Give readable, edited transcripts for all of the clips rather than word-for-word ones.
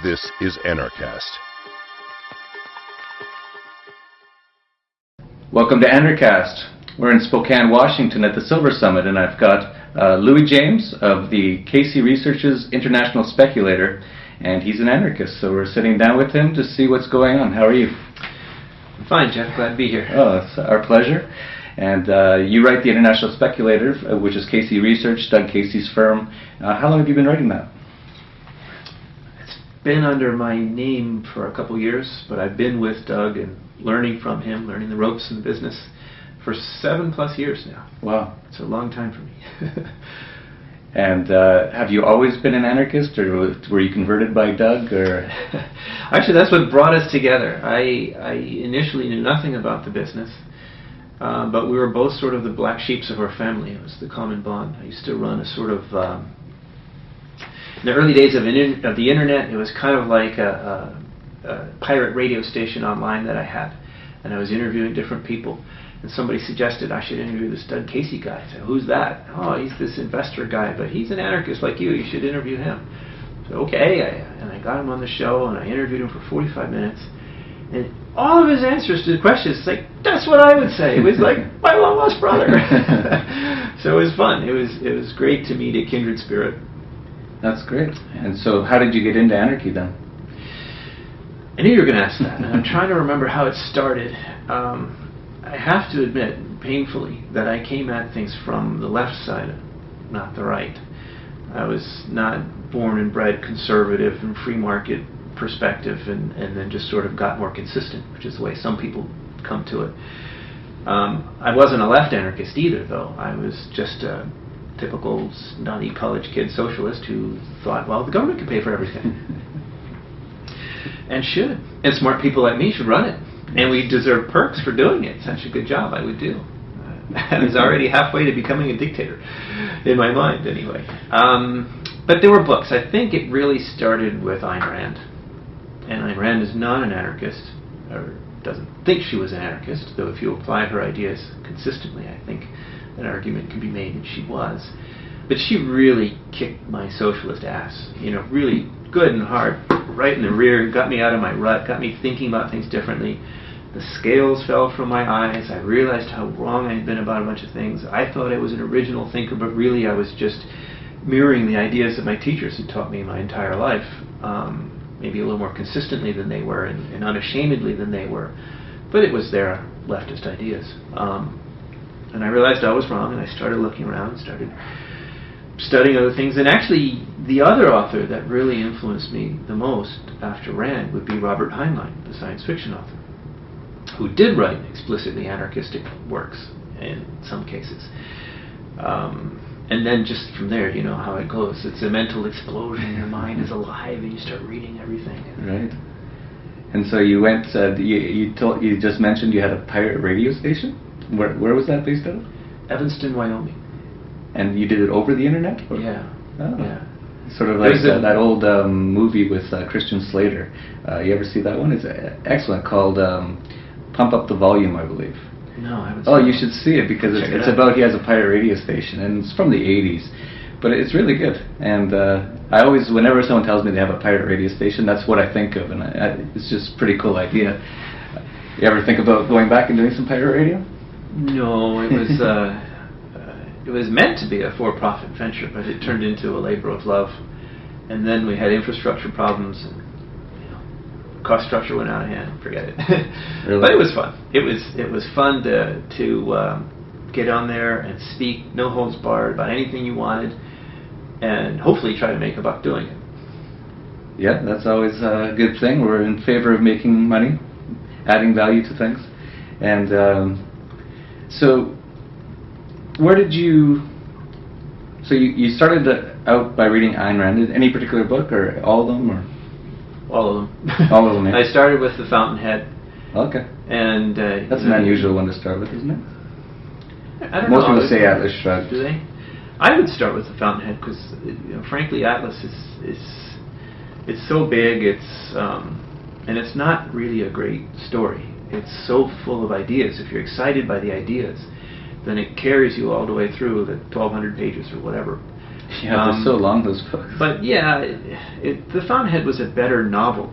This is Anarchast. Welcome to Anarchast. We're in Spokane, Washington at the Silver Summit, and I've got Louis James of the Casey Research's International Speculator, and he's an anarchist, so we're sitting down with him to see what's going on. How are you? I'm fine, Jeff. Glad to be here. Oh, it's our pleasure. And you write the International Speculator, which is Casey Research, Doug Casey's firm. How long have you been writing that? It's been under my name for a couple years, but I've been with Doug and learning from him, learning the ropes in the business for 7+ years now. Wow. It's a long time for me. And have you always been an anarchist, or were you converted by Doug? Or Actually, that's what brought us together. I initially knew nothing about the business, but we were both sort of the black sheeps of our family. It was the common bond. I used to run a sort of, in the early days of the internet, it was kind of like a pirate radio station online that I had, and I was interviewing different people. And somebody suggested I should interview this Doug Casey guy. I said, who's that? Oh, he's this investor guy, but he's an anarchist like you. You should interview him. So, okay, and I got him on the show, and I interviewed him for 45 minutes. And all of his answers to the questions, like, that's what I would say. It was like my long-lost brother. So it was fun. It was great to meet a kindred spirit. That's great. And so how did you get into anarchy then? I knew you were going to ask that, and I'm trying to remember how it started. I have to admit, painfully, that I came at things from the left side, not the right. I was not born and bred conservative and free market perspective, and then just sort of got more consistent, which is the way some people come to it. I wasn't a left anarchist either, though. I was just a typical snotty college kid socialist who thought, well, the government can pay for everything. And should. And smart people like me should run it. And we deserve perks for doing it. Such a good job, I would do. I was already halfway to becoming a dictator, in my mind, anyway. But there were books. I think it really started with Ayn Rand. And Ayn Rand is not an anarchist, or doesn't think she was an anarchist, though if you apply her ideas consistently, I think an argument can be made that she was. But she really kicked my socialist ass, really good and hard, right in the rear, got me out of my rut, got me thinking about things differently. The scales fell from my eyes. I realized how wrong I had been about a bunch of things. I thought I was an original thinker, but really I was just mirroring the ideas that my teachers had taught me my entire life, maybe a little more consistently than they were and unashamedly than they were. But it was their leftist ideas. And I realized I was wrong, and I started looking around and started studying other things. And actually, the other author that really influenced me the most after Rand would be Robert Heinlein, the science fiction author, who did write explicitly anarchistic works in some cases. And then just from there, you know how it goes. It's a mental explosion. Your mind is alive, and you start reading everything. Right. And so you went. You just mentioned you had a pirate radio station. Where was that based out of? Evanston, Wyoming. And you did it over the internet? Or? Yeah. Oh. Yeah. Sort of like that old movie with Christian Slater. You ever see that one? It's excellent, called Pump Up the Volume, I believe. No, I haven't seen it. Oh, you should see it, because it's about, he has a pirate radio station, and it's from the 80s. But it's really good. And I always, whenever someone tells me they have a pirate radio station, that's what I think of, and it's just a pretty cool idea. You ever think about going back and doing some pirate radio? No, it was it was meant to be a for-profit venture, but it turned into a labor of love. And then we had infrastructure problems, and cost structure went out of hand. Forget it. Really? But it was fun. It was fun to get on there and speak, no holds barred, about anything you wanted, and hopefully try to make a buck doing it. Yeah, that's always a good thing. We're in favor of making money, adding value to things. And so where did you... So you started out by reading Ayn Rand. Any particular book, or all of them, or...? All of them. All of them, yeah. I started with The Fountainhead. Okay. And that's an unusual one to start with, isn't it? I don't know. Most people say Atlas Shrugged. Do they? I would start with The Fountainhead because, frankly, Atlas it's so big. And it's not really a great story. It's so full of ideas. If you're excited by the ideas, then it carries you all the way through the 1,200 pages or whatever. Yeah, they're so long, those books. But yeah, The Fountainhead was a better novel.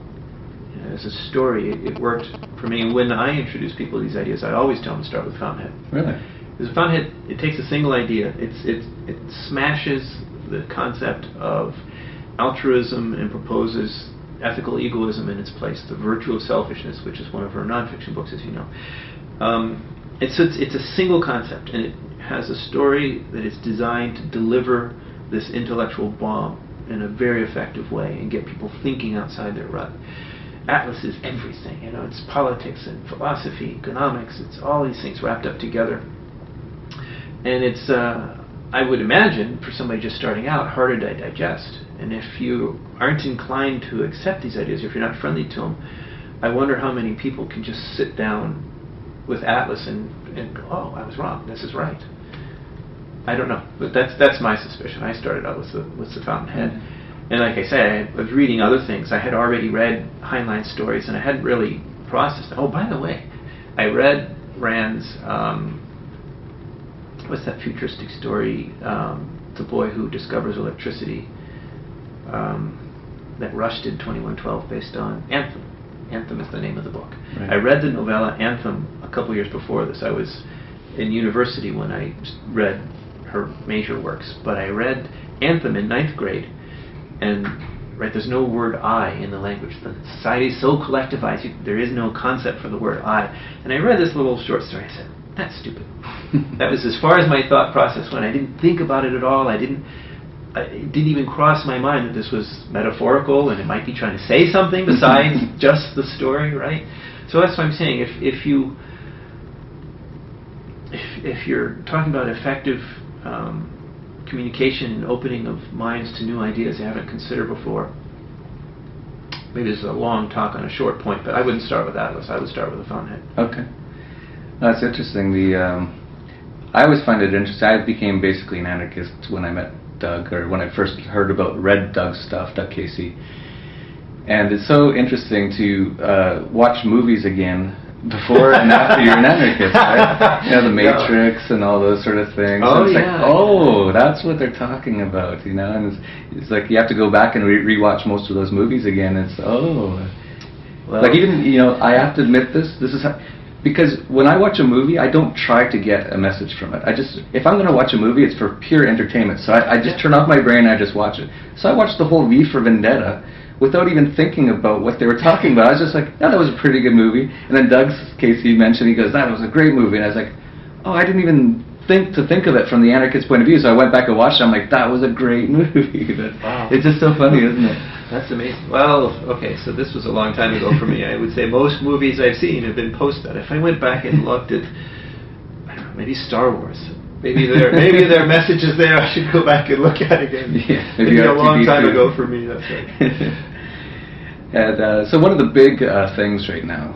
You know, as a story, it worked for me. When I introduce people to these ideas, I always tell them to start with Fountainhead. Really? Because Fountainhead, it takes a single idea. It smashes the concept of altruism and proposes ethical egoism in its place, the virtue of selfishness, which is one of her nonfiction books, as you know. It's a single concept, and it has a story that is designed to deliver this intellectual bomb in a very effective way and get people thinking outside their rut. Atlas is everything, you know, it's politics and philosophy, economics, it's all these things wrapped up together. And it's, I would imagine, for somebody just starting out, harder to digest. And if you aren't inclined to accept these ideas, if you're not friendly to them, I wonder how many people can just sit down with Atlas and go, oh, I was wrong, this is right. I don't know, but that's my suspicion. I started out with the Fountainhead. Mm-hmm. And like I say, I was reading other things. I had already read Heinlein's stories, and I hadn't really processed them. Oh, by the way, I read Rand's, what's that futuristic story, the boy who discovers electricity, that Rush did 2112 based on Anthem. Anthem is the name of the book. Right. I read the novella Anthem a couple years before this. I was in university when I read her major works, but I read Anthem in 9th grade, and right, there's no word I in the language. The society is so collectivized, there is no concept for the word I. And I read this little short story, I said, that's stupid. That was as far as my thought process went. I didn't think about it at all. It didn't even cross my mind that this was metaphorical and it might be trying to say something besides just the story, right? So that's what I'm saying. If you're talking about effective communication and opening of minds to new ideas you haven't considered before, maybe this is a long talk on a short point, but I wouldn't start with Atlas. I would start with the Fountainhead. Okay. That's interesting. I always find it interesting. I became basically an anarchist when I met Doug, or when I first read Doug's stuff, Doug Casey. And it's so interesting to watch movies again before and after you're an anarchist, right? You know, The Matrix and all those sort of things. Oh, it's yeah. Like, oh, that's what they're talking about, you know? And it's like you have to go back and rewatch most of those movies again. It's, well, like even, you know, I have to admit this is how, because when I watch a movie, I don't try to get a message from it. If I'm going to watch a movie, it's for pure entertainment. So I just turn off my brain and I just watch it. So I watched the whole V for Vendetta without even thinking about what they were talking about. I was just like, yeah, that was a pretty good movie. And then Doug Casey mentioned, he goes, that was a great movie. And I was like, oh, I didn't even think of it from the anarchist point of view. So I went back and watched it. I'm like, that was a great movie. Wow. It's just so funny, isn't it? That's amazing. Well, okay, so this was a long time ago for me. I would say most movies I've seen have been post that. If I went back and looked at, I don't know, maybe Star Wars, maybe there are messages there I should go back and look at again. Yeah, maybe a long time ago for me, that's right. And so one of the big things right now,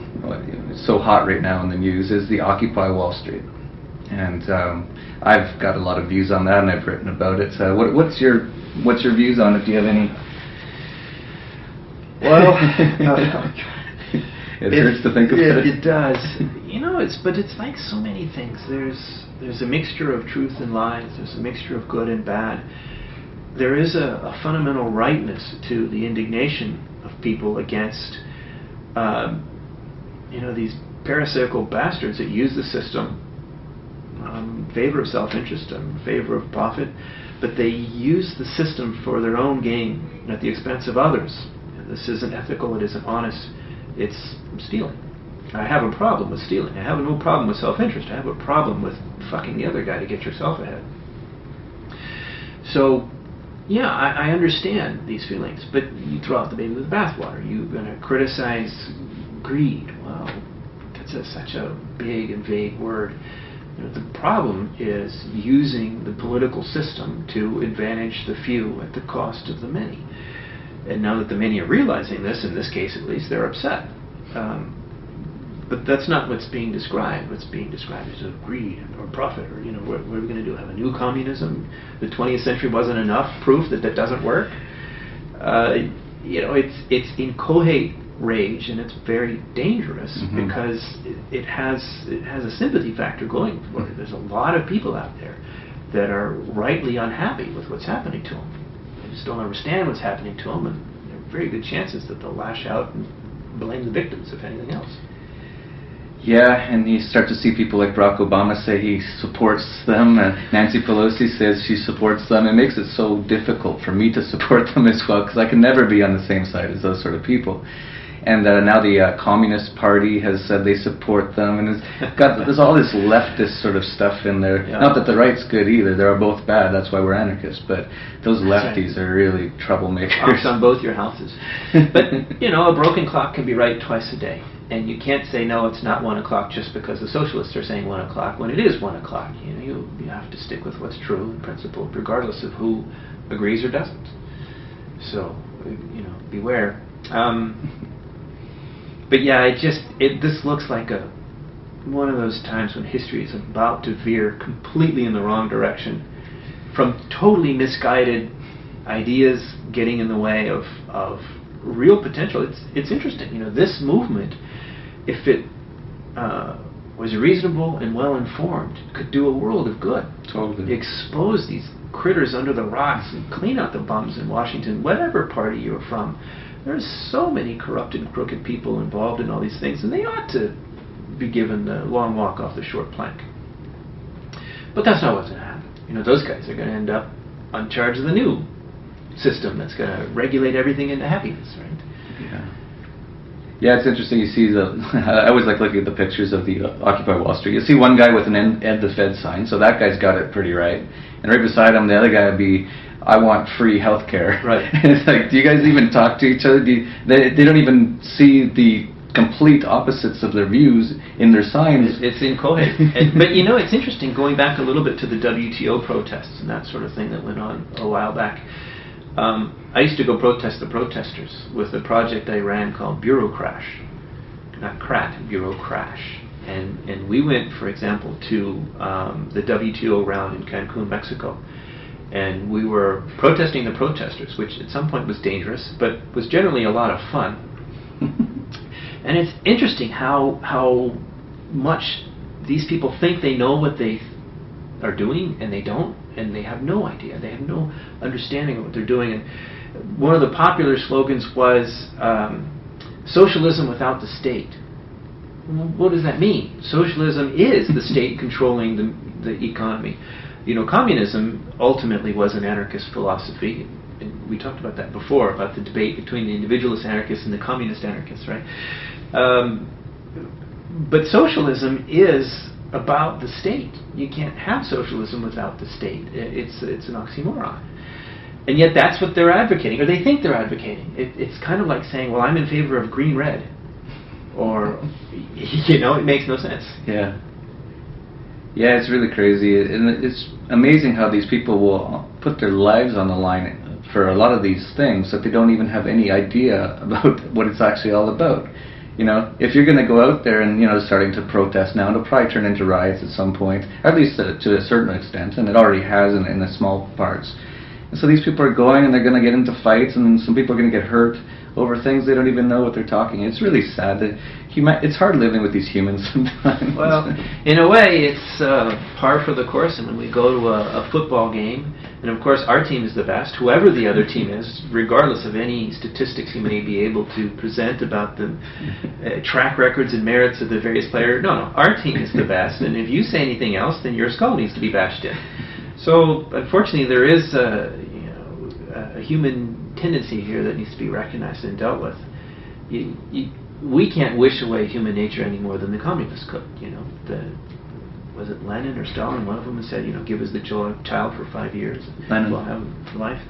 it's so hot right now in the news, is the Occupy Wall Street. And I've got a lot of views on that, and I've written about it. So what's your views on it? Do you have any? Well, it hurts to think of it. It does. You know, it's like so many things. There's a mixture of truth and lies. There's a mixture of good and bad. There is a fundamental rightness to the indignation of people against, these parasitical bastards that use the system in favor of self-interest and in favor of profit, but they use the system for their own gain at the expense of others. This isn't ethical, it isn't honest, it's stealing. I have a problem with stealing. I have no problem with self-interest. I have a problem with fucking the other guy to get yourself ahead. So, yeah, I understand these feelings, but you throw out the baby with the bathwater. You're going to criticize greed. Well, that's such a big and vague word. The problem is using the political system to advantage the few at the cost of the many. And now that the many are realizing this, in this case at least, they're upset. But that's not what's being described. What's being described is greed or profit, or what are we going to do? Have a new communism? The 20th century wasn't enough proof that doesn't work. It's inchoate rage, and it's very dangerous because it has a sympathy factor going for it. There's a lot of people out there that are rightly unhappy with what's happening to them. They just don't understand what's happening to them, and there are very good chances that they'll lash out and blame the victims, if anything else. Yeah, and you start to see people like Barack Obama say he supports them, and Nancy Pelosi says she supports them. It makes it so difficult for me to support them as well, because I can never be on the same side as those sort of people. And now the Communist Party has said they support them, and there's all this leftist sort of stuff in there. Yeah. Not that the right's good either; they're both bad. That's why we're anarchists. But those lefties are really troublemakers. Knocks on both your houses. But you know, a broken clock can be right twice a day, and you can't say no, it's not 1 o'clock just because the socialists are saying 1 o'clock when it is 1 o'clock. You know, you have to stick with what's true in principle, regardless of who agrees or doesn't. So, you know, beware. But yeah, this looks like one of those times when history is about to veer completely in the wrong direction, from totally misguided ideas getting in the way of real potential. It's interesting, you know, this movement, if it was reasonable and well informed, could do a world of good. Totally. Expose these critters under the rocks and clean out the bums in Washington, whatever party you're from. There's so many corrupted and crooked people involved in all these things, and they ought to be given the long walk off the short plank. But that's not what's going to happen. You know, those guys are going to end up on charge of the new system that's going to regulate everything into happiness, right? Yeah. Yeah, it's interesting. You see I always like looking at the pictures of the Occupy Wall Street. You see one guy with an Ed the Fed sign, so that guy's got it pretty right. And right beside him, the other guy would be, I want free health care. Right. It's like, do you guys even talk to each other? They don't even see the complete opposites of their views in their signs. It's incoherent. But you know, it's interesting, going back a little bit to the WTO protests and that sort of thing that went on a while back. I used to go protest the protesters with a project I ran called Bureaucrash. Not crack, Bureaucrash. And we went, for example, to the WTO round in Cancun, Mexico. And we were protesting the protesters, which at some point was dangerous, but was generally a lot of fun. And it's interesting how much these people think they know what they are doing, and they don't, and they have no idea. They have no understanding of what they're doing. And one of the popular slogans was socialism without the state. Well, what does that mean? Socialism is the state controlling the economy. You know, communism ultimately was an anarchist philosophy. And we talked about that before, about the debate between the individualist anarchists and the communist anarchists, right? But socialism is about the state. You can't have socialism without the state. It's an oxymoron. And yet that's what they're advocating, or they think they're advocating. It's kind of like saying, well, I'm in favor of green-red. Or, you know, it makes no sense. Yeah. Yeah, it's really crazy. And it's amazing how these people will put their lives on the line for a lot of these things that they don't even have any idea about what it's actually all about. You know, if you're going to go out there and, you know, starting to protest now, it'll probably turn into riots at some point, at least to a certain extent, and it already has in the small parts. And so these people are going and they're going to get into fights, and some people are going to get hurt over things they don't even know what they're talking. It's really sad that it's hard living with these humans sometimes. Well, in a way, it's par for the course. And when we go to a football game, and of course our team is the best, whoever the other team is, regardless of any statistics you may be able to present about the track records and merits of the various players, no, our team is the best. And if you say anything else, then your skull needs to be bashed in. So, unfortunately, there is a human tendency here that needs to be recognized and dealt with. We can't wish away human nature any more than the communists could. You know, was it Lenin or Stalin? One of them said, you know, give us the child for 5 years, and we'll have life.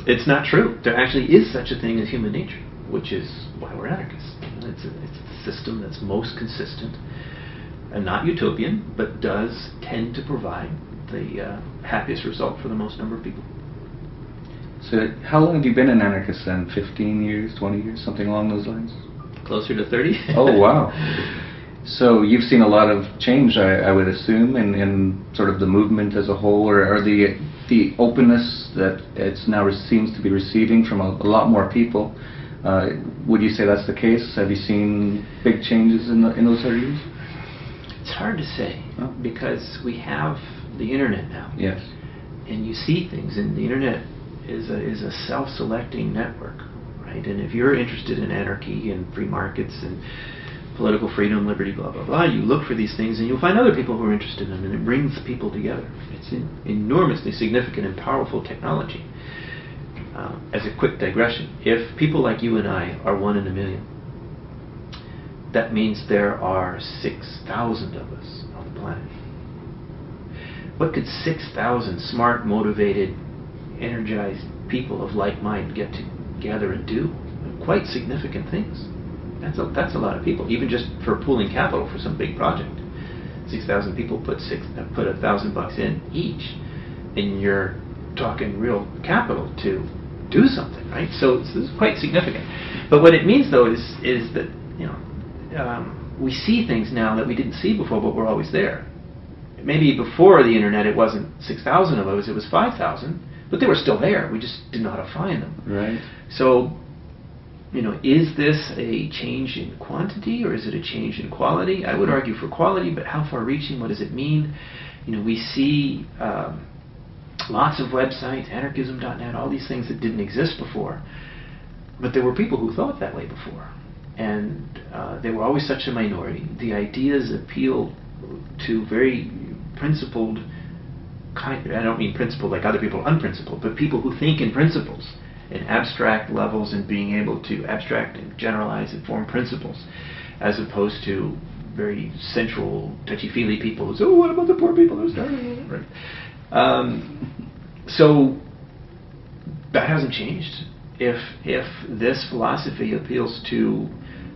It's not true. There actually is such a thing as human nature, which is why we're anarchists. It's a system that's most consistent and not utopian, but does tend to provide the happiest result for the most number of people. So how long have you been an anarchist then? 15 years, 20 years, something along those lines? Closer to 30. Oh, wow. So you've seen a lot of change, I would assume, in sort of the movement as a whole, or the openness that it's now seems to be receiving from a lot more people. Would you say that's the case? Have you seen big changes in those 30 years? It's hard to say, because we have the internet now. Yes. And you see things, and the internet is a self-selecting network, right? And if you're interested in anarchy and free markets and political freedom, liberty, blah, blah, blah, you look for these things and you'll find other people who are interested in them, and it brings people together. It's an enormously significant and powerful technology. As a quick digression, if people like you and I are 1 in a million, that means there are 6,000 of us on the planet. What could 6,000 smart, motivated, energized people of like mind get together and do? Quite significant things. That's a lot of people, even just for pooling capital for some big project. 6,000 people put $1,000 in each, and you're talking real capital to do something, right? So this is quite significant. But what it means, though, is that we see things now that we didn't see before, but were always there. Maybe before the internet, it wasn't 6,000 of us; it was 5,000, but they were still there. We just didn't know how to find them. Right. So, is this a change in quantity or is it a change in quality? I would argue for quality, but how far-reaching? What does it mean? We see lots of websites, anarchism.net, all these things that didn't exist before, but there were people who thought that way before, and they were always such a minority. The ideas appeal to very principled I don't mean principled like other people, unprincipled, but people who think in principles, in abstract levels, and being able to abstract and generalize and form principles, as opposed to very central, touchy-feely people who say, "Oh, what about the poor people who are starving?" Right? So that hasn't changed. If this philosophy appeals to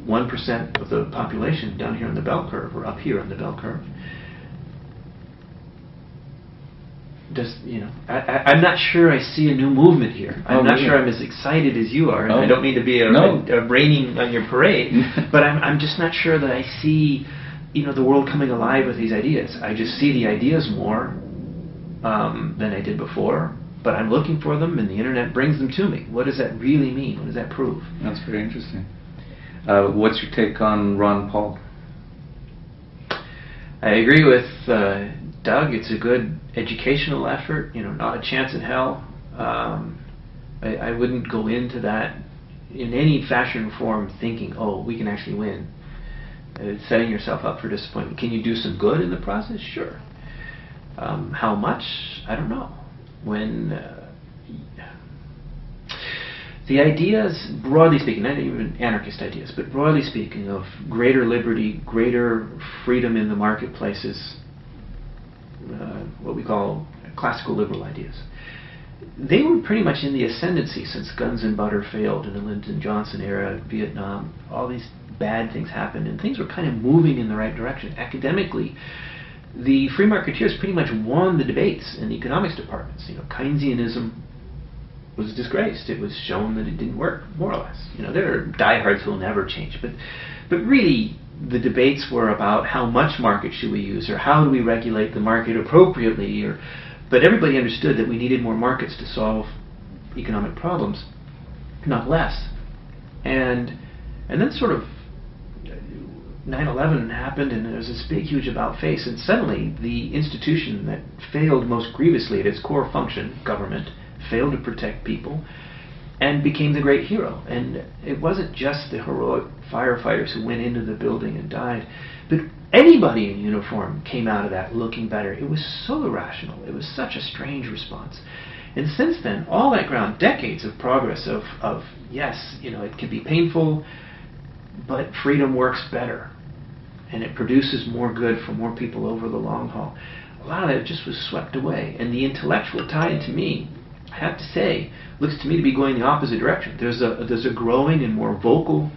1% of the population down here on the bell curve, or up here on the bell curve, I'm not sure I see a new movement here. I'm not sure I'm as excited as you are. And I don't mean to be raining on your parade, but I'm just not sure that I see, the world coming alive with these ideas. I just see the ideas more than I did before, but I'm looking for them, and the internet brings them to me. What does that really mean? What does that prove? That's very interesting. What's your take on Ron Paul? I agree with Doug. It's a good educational effort, not a chance in hell. I wouldn't go into that in any fashion or form thinking, oh, we can actually win. It's setting yourself up for disappointment. Can you do some good in the process? Sure. How much? I don't know. When the ideas, broadly speaking, not even anarchist ideas, but broadly speaking, of greater liberty, greater freedom in the marketplaces, what we call classical liberal ideas, they were pretty much in the ascendancy since Guns and Butter failed in the Lyndon Johnson era, Vietnam. All these bad things happened, and things were kind of moving in the right direction. Academically, the free marketeers pretty much won the debates in the economics departments. Keynesianism was disgraced. It was shown that it didn't work, more or less. There are diehards who will never change, but really, the debates were about how much market should we use, or how do we regulate the market appropriately, but everybody understood that we needed more markets to solve economic problems, not less. And then sort of 9/11 happened, and there was this big, huge about-face, and suddenly the institution that failed most grievously at its core function, government, failed to protect people, and became the great hero. And it wasn't just the heroic firefighters who went into the building and died, but anybody in uniform came out of that looking better. It was so irrational. It was such a strange response. And since then, all that ground, decades of progress of yes, it can be painful, but freedom works better, and it produces more good for more people over the long haul. A lot of that just was swept away. And the intellectual tide, to me, I have to say, looks to me to be going the opposite direction. There's a growing and more vocal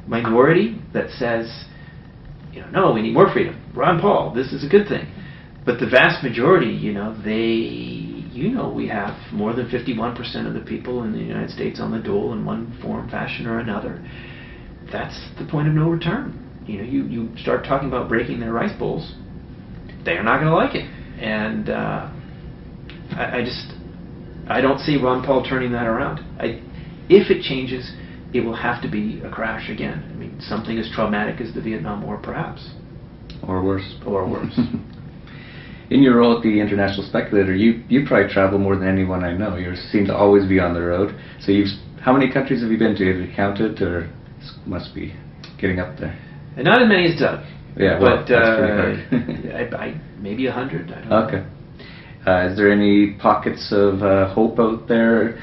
minority that says, no, we need more freedom. Ron Paul, this is a good thing. But the vast majority, we have more than 51% of the people in the United States on the dole in one form, fashion, or another. That's the point of no return. You start talking about breaking their rice bowls, they're not going to like it. And I don't see Ron Paul turning that around. If it changes, it will have to be a crash again. I mean, something as traumatic as the Vietnam War, perhaps. Or worse. Or worse. in your role at the International Speculator, you probably travel more than anyone I know. You seem to always be on the road. So how many countries have you been to? Have you counted, or it must be getting up there? And not as many as Doug. Yeah, well, but that's pretty hard. Maybe 100. I don't know. Okay. Is there any pockets of hope out there?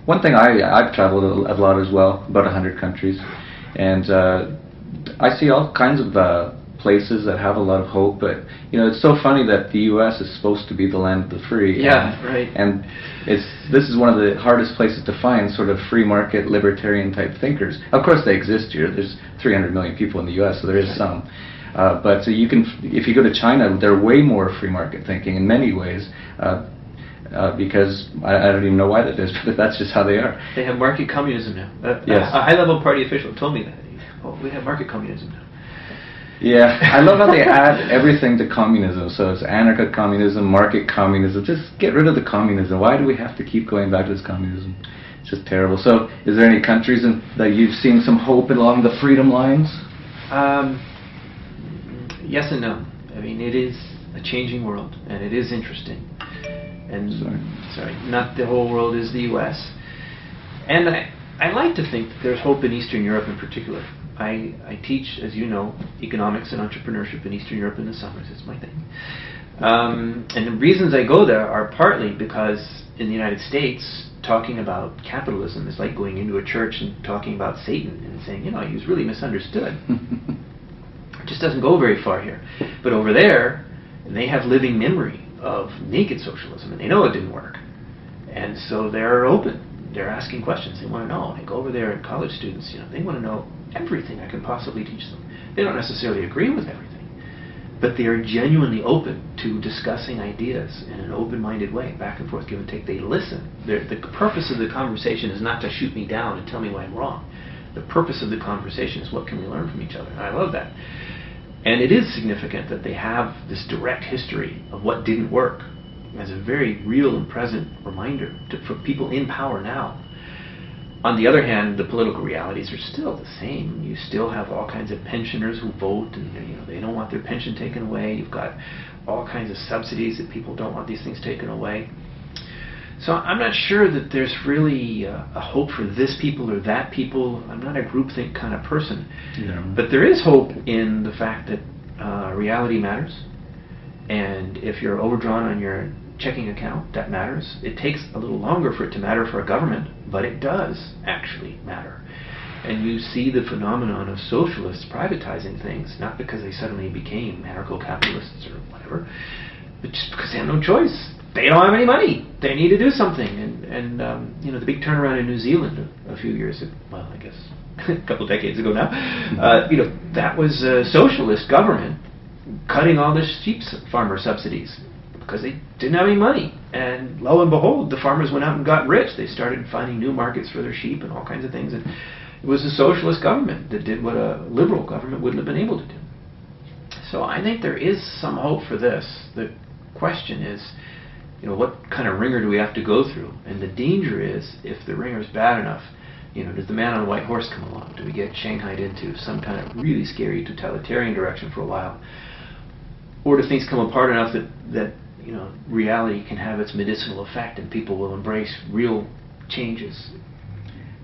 One thing, I've traveled a lot as well, about 100 countries, and I see all kinds of places that have a lot of hope. But it's so funny that the U.S. is supposed to be the land of the free. Yeah, right. And this is one of the hardest places to find sort of free market, libertarian type thinkers. Of course, they exist here. There's 300 million people in the U.S., so there is some. But so if you go to China, they're way more free market thinking in many ways. Because I don't even know why that is, but that's just how they are. They have market communism now. Yes. A high-level party official told me that. Oh, we have market communism now. Yeah, I love how they add everything to communism. So it's anarcho-communism, market communism. Just get rid of the communism. Why do we have to keep going back to this communism? It's just terrible. So is there any countries that you've seen some hope along the freedom lines? Yes and no. I mean, it is a changing world, and it is interesting. And sorry, not the whole world is the U.S. And I like to think that there's hope in Eastern Europe in particular. I teach, as you know, economics and entrepreneurship in Eastern Europe in the summers. It's my thing. And the reasons I go there are partly because in the United States, talking about capitalism is like going into a church and talking about Satan and saying, he was really misunderstood. It just doesn't go very far here. But over there, they have living memory of naked socialism, and they know it didn't work. And so they're open. They're asking questions. They want to know. I go over there, and college students, they want to know everything I can possibly teach them. They don't necessarily agree with everything, but they are genuinely open to discussing ideas in an open-minded way, back and forth, give and take. They listen. The purpose of the conversation is not to shoot me down and tell me why I'm wrong. The purpose of the conversation is what can we learn from each other. And I love that. And it is significant that they have this direct history of what didn't work as a very real and present reminder for people in power now. On the other hand, the political realities are still the same. You still have all kinds of pensioners who vote, and they don't want their pension taken away. You've got all kinds of subsidies that people don't want these things taken away. So I'm not sure that there's really a hope for this people or that people. I'm not a groupthink kind of person. Yeah. But there is hope in the fact that reality matters. And if you're overdrawn on your checking account, that matters. It takes a little longer for it to matter for a government, but it does actually matter. And you see the phenomenon of socialists privatizing things, not because they suddenly became anarcho-capitalists or whatever, but just because they have no choice. They don't have any money. They need to do something. And the big turnaround in New Zealand a few years ago, well, I guess a couple decades ago now, that was a socialist government cutting all the sheep farmer subsidies because they didn't have any money. And lo and behold, the farmers went out and got rich. They started finding new markets for their sheep and all kinds of things. And it was a socialist government that did what a liberal government wouldn't have been able to do. So I think there is some hope for this. The question is, what kind of ringer do we have to go through? And the danger is, if the ringer's bad enough, does the man on the white horse come along? Do we get shanghaied into some kind of really scary totalitarian direction for a while? Or do things come apart enough that reality can have its medicinal effect and people will embrace real changes?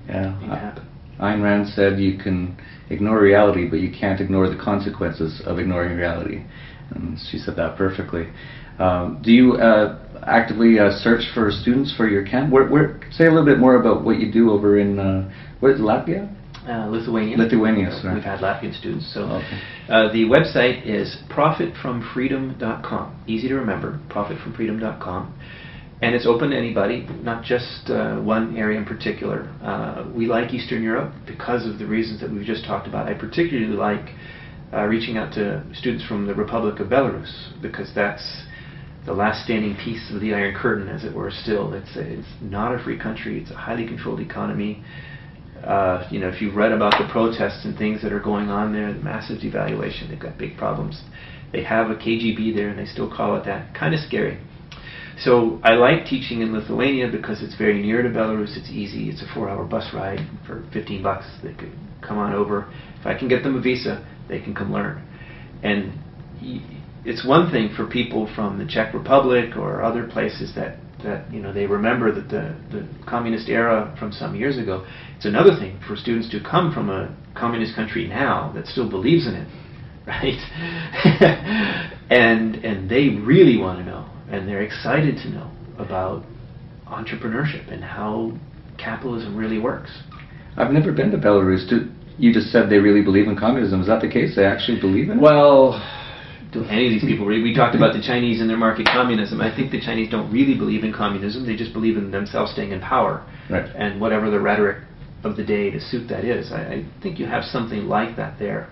Yeah. Ayn Rand said you can ignore reality, but you can't ignore the consequences of ignoring reality. And she said that perfectly. Do you actively search for students for your camp? Say a little bit more about what you do over in what is it, Latvia? Lithuania. Lithuania, sorry. We've had Latvian students. So okay. The website is profitfromfreedom.com. Easy to remember, profitfromfreedom.com. And it's open to anybody, not just one area in particular. We like Eastern Europe because of the reasons that we've just talked about. I particularly like reaching out to students from the Republic of Belarus because that's the last standing piece of the Iron Curtain, as it were. Still, it's not a free country. It's a highly controlled economy. If you've read about the protests and things that are going on there, the massive devaluation, they've got big problems. They have a KGB there, and they still call it that. Kind of scary. So I like teaching in Lithuania because it's very near to Belarus. It's easy. It's a 4-hour bus ride for $15. They could come on over. If I can get them a visa, they can come learn. And it's one thing for people from the Czech Republic or other places that they remember that the communist era from some years ago. It's another thing for students to come from a communist country now that still believes in it, right? and they really want to know, and they're excited to know about entrepreneurship and how capitalism really works. I've never been to Belarus. You just said they really believe in communism. Is that the case? They actually believe in it? Well, do any of these people really? We talked about the Chinese and their market communism. I think the Chinese don't really believe in communism. They just believe in themselves staying in power. Right. And whatever the rhetoric of the day to suit that is. I think you have something like that there.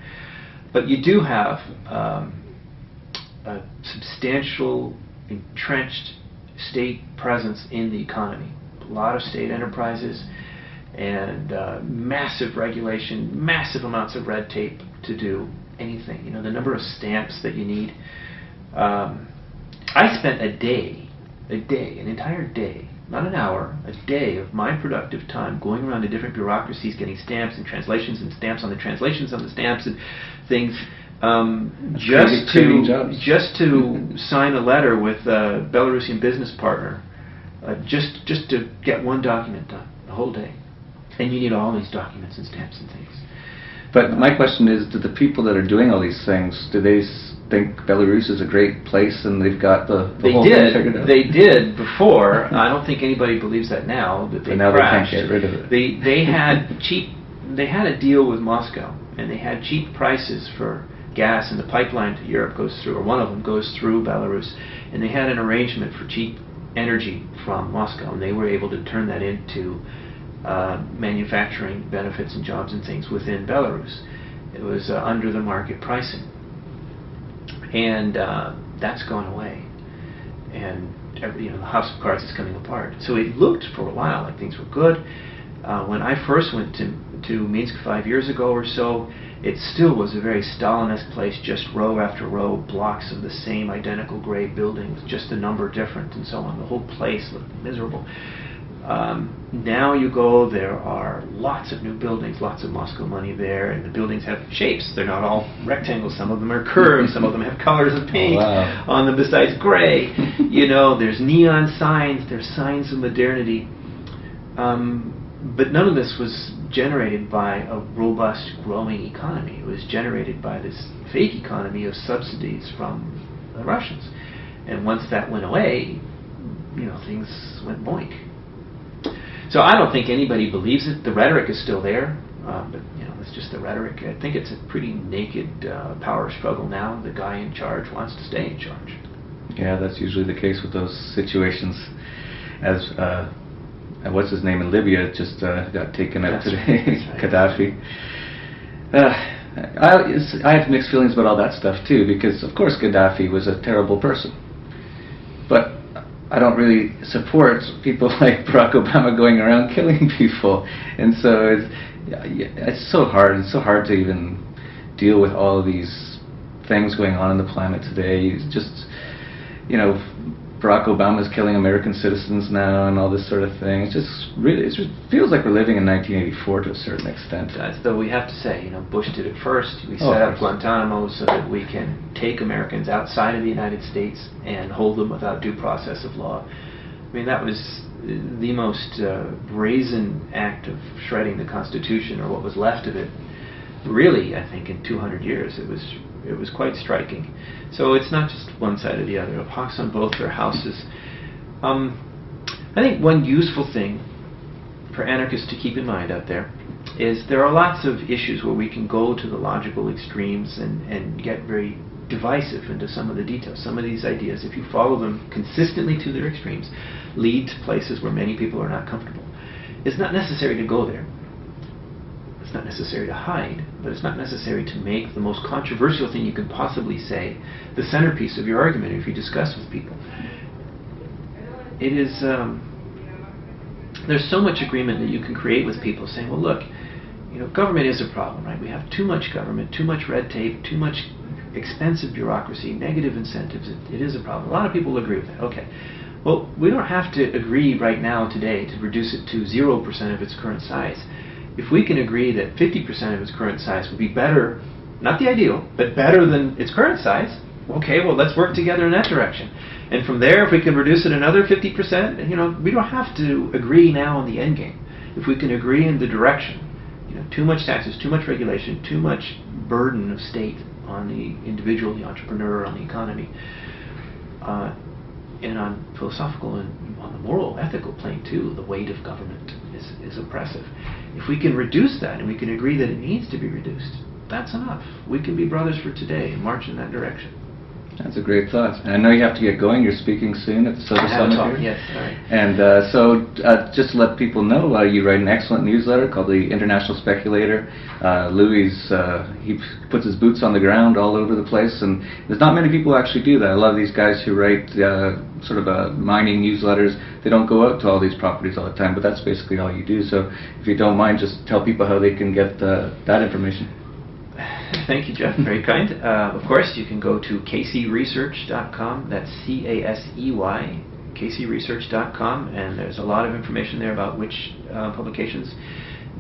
But you do have a substantial, entrenched state presence in the economy. A lot of state enterprises and massive regulation, massive amounts of red tape to do anything. The number of stamps that you need. I spent an entire day, not an hour, a day of my productive time going around to different bureaucracies, getting stamps and translations and stamps on the translations on the stamps and things, just to sign a letter with a Belarusian business partner, just to get one document done, the whole day. And you need all these documents and stamps and things. But my question is, do the people that are doing all these things, do they think Belarus is a great place and they've got the whole thing figured out? They did before. I don't think anybody believes that now, that they but now crashed. They can't get rid of it. They had a deal with Moscow, and they had cheap prices for gas, and the pipeline to Europe goes through, or one of them goes through Belarus, and they had an arrangement for cheap energy from Moscow, and they were able to turn that into manufacturing benefits and jobs and things within Belarus. It was under the market pricing, and that's gone away, and the house of cards is coming apart. So it looked for a while like things were good. When I first went to Minsk 5 years ago or so, it still was a very Stalinist place, just row after row, blocks of the same identical gray buildings, just the number different and so on. The whole place looked miserable. Now you go, there are lots of new buildings, lots of Moscow money there, and the buildings have shapes. They're not all rectangles. Some of them are curved. Some of them have colors of paint on them besides gray. There's neon signs. There's signs of modernity. But none of this was generated by a robust, growing economy. It was generated by this fake economy of subsidies from the Russians. And once that went away, things went boink. So I don't think anybody believes it. The rhetoric is still there, but it's just the rhetoric. I think it's a pretty naked power struggle now. The guy in charge wants to stay in charge. Yeah, that's usually the case with those situations. As what's his name in Libya just got taken out today, right. Gaddafi. I have mixed feelings about all that stuff too, because of course Gaddafi was a terrible person, but I don't really support people like Barack Obama going around killing people, and so it's so hard. It's so hard to even deal with all of these things going on in the planet today. It's just, Barack Obama's killing American citizens now and all this sort of thing. It just feels like we're living in 1984 to a certain extent. Though we have to say, Bush did it first. We set up Guantanamo so that we can take Americans outside of the United States and hold them without due process of law. I mean, that was the most brazen act of shredding the Constitution, or what was left of it, really, I think, in 200 years. It was quite striking. So it's not just one side or the other. It hawks on both their houses. I think one useful thing for anarchists to keep in mind out there is there are lots of issues where we can go to the logical extremes and get very divisive into some of the details. Some of these ideas, if you follow them consistently to their extremes, lead to places where many people are not comfortable. It's not necessary to go there. It's not necessary to hide, but it's not necessary to make the most controversial thing you can possibly say the centerpiece of your argument if you discuss with people. It is, there's so much agreement that you can create with people saying, well, look, government is a problem, right? We have too much government, too much red tape, too much expensive bureaucracy, negative incentives. It is a problem. A lot of people will agree with that. Okay. Well, we don't have to agree right now today to reduce it to 0% of its current size. If we can agree that 50% of its current size would be better, not the ideal, but better than its current size, okay, well, let's work together in that direction. And from there, if we can reduce it another 50%, we don't have to agree now on the end game. If we can agree in the direction, too much taxes, too much regulation, too much burden of state on the individual, the entrepreneur, on the economy, and on philosophical and on the moral, ethical plane too, the weight of government is oppressive. If we can reduce that and we can agree that it needs to be reduced, that's enough. We can be brothers for today and march in that direction. That's a great thought. And I know you have to get going. You're speaking soon at the Soda Summit here. Yes, all right. And just to let people know, you write an excellent newsletter called the International Speculator. Louis, he puts his boots on the ground all over the place, and there's not many people who actually do that. A lot of these guys who write sort of mining newsletters, they don't go out to all these properties all the time, but that's basically all you do. So if you don't mind, just tell people how they can get that information. Thank you, Jeff. Very kind. Of course, you can go to caseyresearch.com. That's C-A-S-E-Y, caseyresearch.com, and there's a lot of information there about which publications.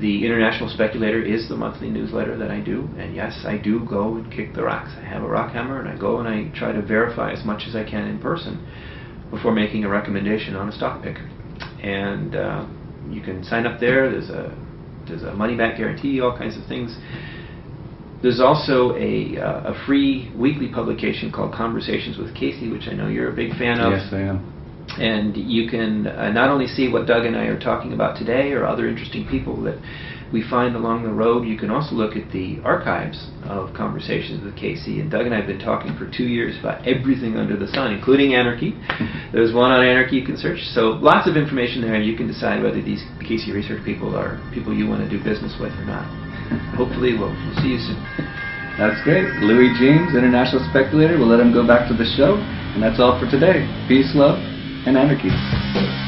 The International Speculator is the monthly newsletter that I do, and yes, I do go and kick the rocks. I have a rock hammer, and I go and I try to verify as much as I can in person before making a recommendation on a stock pick. And you can sign up there. There's a money-back guarantee, all kinds of things. There's also a free weekly publication called Conversations with Casey, which I know you're a big fan of. Yes, I am. And you can not only see what Doug and I are talking about today or other interesting people that we find along the road, you can also look at the archives of Conversations with Casey. And Doug and I have been talking for 2 years about everything under the sun, including anarchy. There's one on anarchy you can search. So lots of information there, and you can decide whether these Casey research people are people you want to do business with or not. Hopefully we'll see you soon. That's great. Louis James, International Speculator. We'll let him go back to the show. And that's all for today. Peace, love, and anarchy.